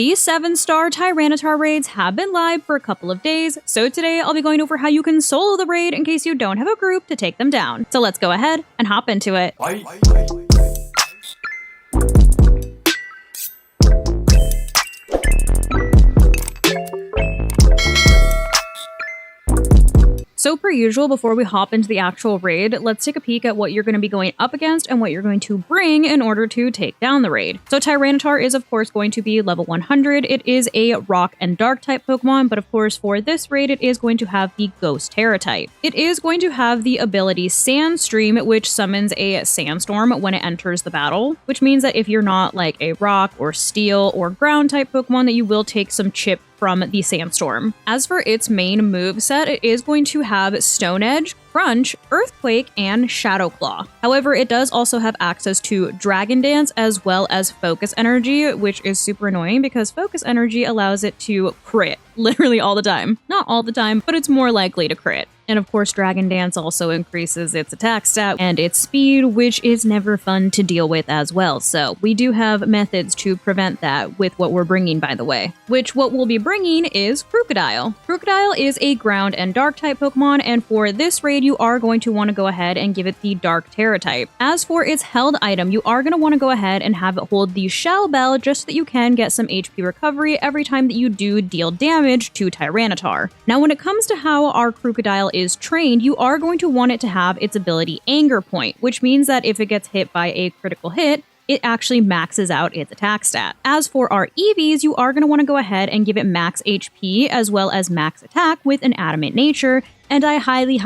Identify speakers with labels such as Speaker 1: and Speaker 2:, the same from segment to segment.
Speaker 1: These 7-star Tyranitar raids have been live for a couple of days, so today I'll be going over how you can solo the raid in case you don't have a group to take them down. So let's go ahead and hop into it. So per usual, before we hop into the actual raid, let's take a peek at what you're going to be going up against and what you're going to bring in order to take down the raid. So Tyranitar is of course going to be level 100. It is a rock and dark type Pokemon, but of course for this raid it is going to have the Ghost Tera type. It is going to have the ability Sandstream, which summons a sandstorm when it enters the battle, which means that if you're not like a rock or steel or ground type Pokemon, that you will take some chip from the sandstorm. As for its main moveset, it is going to have Stone Edge, Crunch, Earthquake, and Shadow Claw. However, it does also have access to Dragon Dance as well as Focus Energy, which is super annoying because Focus Energy allows it to crit literally all the time. Not all the time, but it's more likely to crit. And of course, Dragon Dance also increases its attack stat and its speed, which is never fun to deal with as well. So we do have methods to prevent that with what we're bringing, by the way. Which what we'll be bringing is Krookodile. Krookodile is a ground and dark type Pokemon, and for this raid, you are going to want to go ahead and give it the Dark Tera type. As for its held item, you are going to want to go ahead and have it hold the Shell Bell just so that you can get some HP recovery every time that you do deal damage to Tyranitar. Now, when it comes to how our Krookodile is trained, you are going to want it to have its ability Anger Point, which means that if it gets hit by a critical hit, it actually maxes out its attack stat. As for our EVs, you are going to want to go ahead and give it max HP as well as max attack with an Adamant Nature, and I highly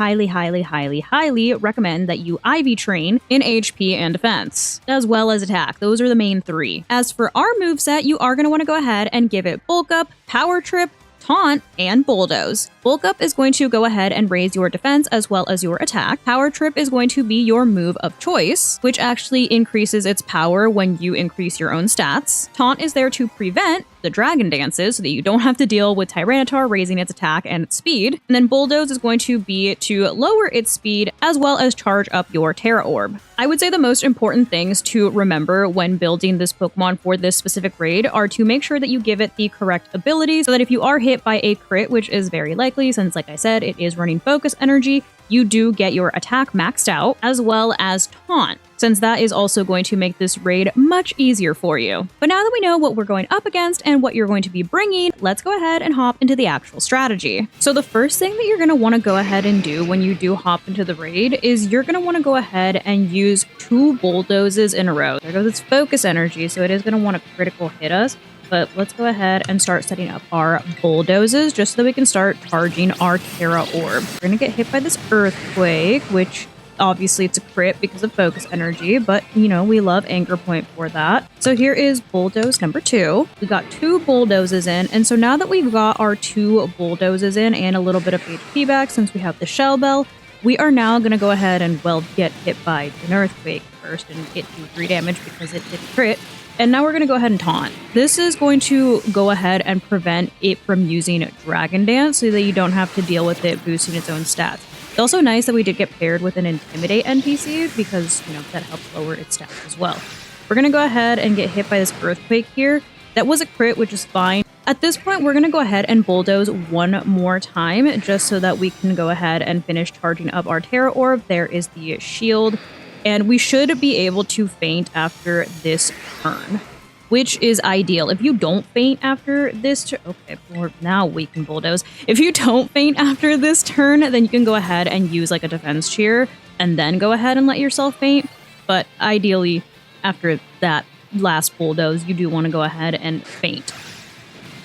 Speaker 1: recommend that you IV train in HP and defense, as well as attack. Those are the main three. As for our moveset, you are going to want to go ahead and give it Bulk Up, Power Trip, Taunt, and Bulldoze. Bulk Up is going to go ahead and raise your defense as well as your attack. Power Trip is going to be your move of choice, which actually increases its power when you increase your own stats. Taunt is there to prevent the Dragon Dances so that you don't have to deal with Tyranitar raising its attack and its speed. And then Bulldoze is going to be to lower its speed as well as charge up your Tera Orb. I would say the most important things to remember when building this Pokemon for this specific raid are to make sure that you give it the correct ability so that if you are hit by a crit, which is very likely since, like I said, it is running Focus Energy, you do get your attack maxed out, as well as Taunt, since that is also going to make this raid much easier for you. But now that we know what we're going up against and what you're going to be bringing, let's go ahead and hop into the actual strategy. So the first thing that you're going to want to go ahead and do when you do hop into the raid is you're going to want to go ahead and use 2 Bulldozes in a row. There goes its Focus Energy, so it is going to want to critical hit us. But let's go ahead and start setting up our Bulldozes just so that we can start charging our Tera Orb. We're going to get hit by this Earthquake, which obviously it's a crit because of Focus Energy, but you know, we love Anger Point for that. So here is Bulldoze number 2. We got 2 Bulldozes in, and so now that we've got our 2 Bulldozes in and a little bit of HP back since we have the Shell Bell, we are now going to go ahead and, well, get hit by an Earthquake first and get 2-3 damage because it did crit. And now we're going to go ahead and Taunt. This is going to go ahead and prevent it from using Dragon Dance so that you don't have to deal with it boosting its own stats. It's also nice that we did get paired with an Intimidate NPC because, you know, that helps lower its stats as well. We're going to go ahead and get hit by this Earthquake here. That was a crit, which is fine. At this point, we're going to go ahead and Bulldoze one more time just so that we can go ahead and finish charging up our Tera Orb. There is the shield. And we should be able to faint after this turn, which is ideal. If you don't faint after this turn, okay, well, now we can Bulldoze. If you don't faint after this turn, then you can go ahead and use like a defense cheer and then go ahead and let yourself faint. But ideally, after that last Bulldoze, you do want to go ahead and faint.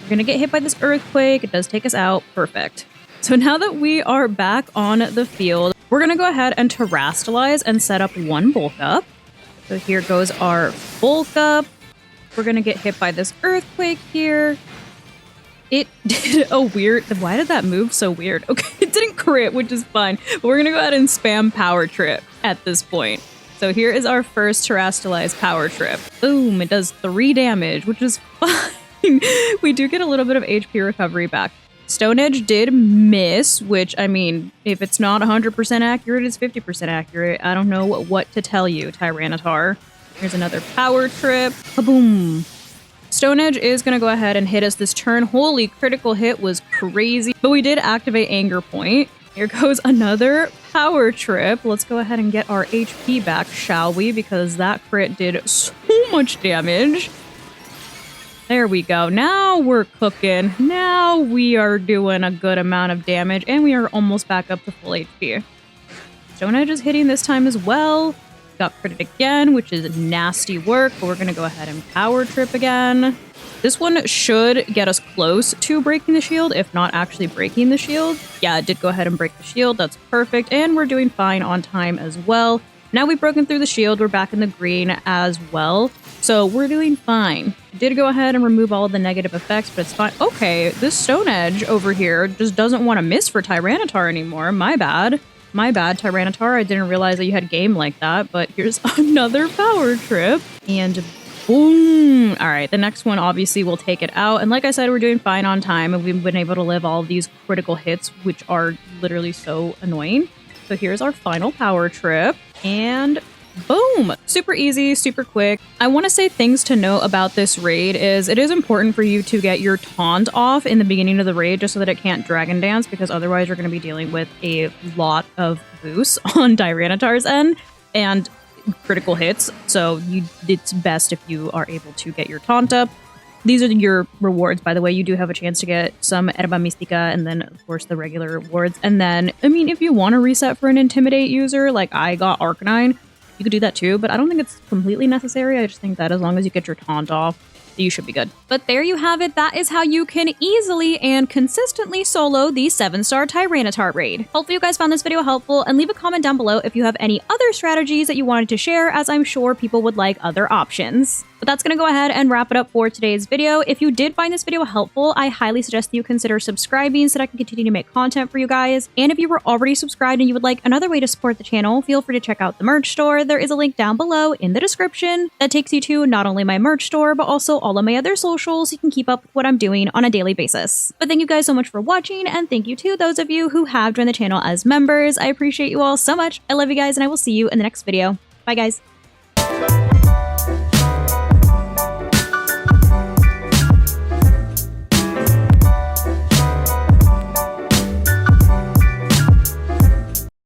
Speaker 1: We're going to get hit by this Earthquake. It does take us out. Perfect. So now that we are back on the field, we're going to go ahead and Terastalize and set up 1 Bulk Up. So here goes our Bulk Up. We're going to get hit by this Earthquake here. It did a weird... Why did that move so weird? Okay, it didn't crit, which is fine. But we're going to go ahead and spam Power Trip at this point. So here is our first Terastalize Power Trip. Boom, it does 3 damage, which is fine. We do get a little bit of HP recovery back. Stone Edge did miss, which, I mean, if it's not 100% accurate, it's 50% accurate. I don't know what to tell you, Tyranitar. Here's another Power Trip. Kaboom. Stone Edge is going to go ahead and hit us this turn. Holy, critical hit was crazy. But we did activate Anger Point. Here goes another Power Trip. Let's go ahead and get our HP back, shall we? Because that crit did so much damage. There we go. Now we're cooking. Now we are doing a good amount of damage, and we are almost back up to full HP. Stone Edge is hitting this time as well. Got critted again, which is nasty work, but we're going to go ahead and Power Trip again. This one should get us close to breaking the shield, if not actually breaking the shield. Yeah, it did go ahead and break the shield. That's perfect, and we're doing fine on time as well. Now we've broken through the shield. We're back in the green as well, so we're doing fine. Did go ahead and remove all of the negative effects, but it's fine. Okay, this Stone Edge over here just doesn't want to miss for Tyranitar anymore. My bad. My bad, Tyranitar. I didn't realize that you had game like that, but here's another Power Trip. And boom! All right, the next one obviously will take it out. And like I said, we're doing fine on time, and we've been able to live all of these critical hits, which are literally so annoying. So here's our final Power Trip. And boom! Super easy, super quick. I want to say things to note about this raid is it is important for you to get your Taunt off in the beginning of the raid just so that it can't Dragon Dance, because otherwise you're going to be dealing with a lot of boosts on Tyranitar's end and critical hits. So it's best if you are able to get your Taunt up. These are your rewards, by the way. You do have a chance to get some Herba Mystica and then, of course, the regular rewards. And then, I mean, if you want to reset for an Intimidate user, like I got Arcanine, you could do that too, but I don't think it's completely necessary. I just think that as long as you get your Taunt off, you should be good. But there you have it. That is how you can easily and consistently solo the 7-star Tyranitar raid. Hopefully you guys found this video helpful, and leave a comment down below if you have any other strategies that you wanted to share, as I'm sure people would like other options. But that's going to go ahead and wrap it up for today's video. If you did find this video helpful, I highly suggest that you consider subscribing so that I can continue to make content for you guys. And if you were already subscribed and you would like another way to support the channel, feel free to check out the merch store. There is a link down below in the description that takes you to not only my merch store, but also all of my other socials so you can keep up with what I'm doing on a daily basis. But thank you guys so much for watching, and thank you to those of you who have joined the channel as members. I appreciate you all so much. I love you guys, and I will see you in the next video. Bye, guys.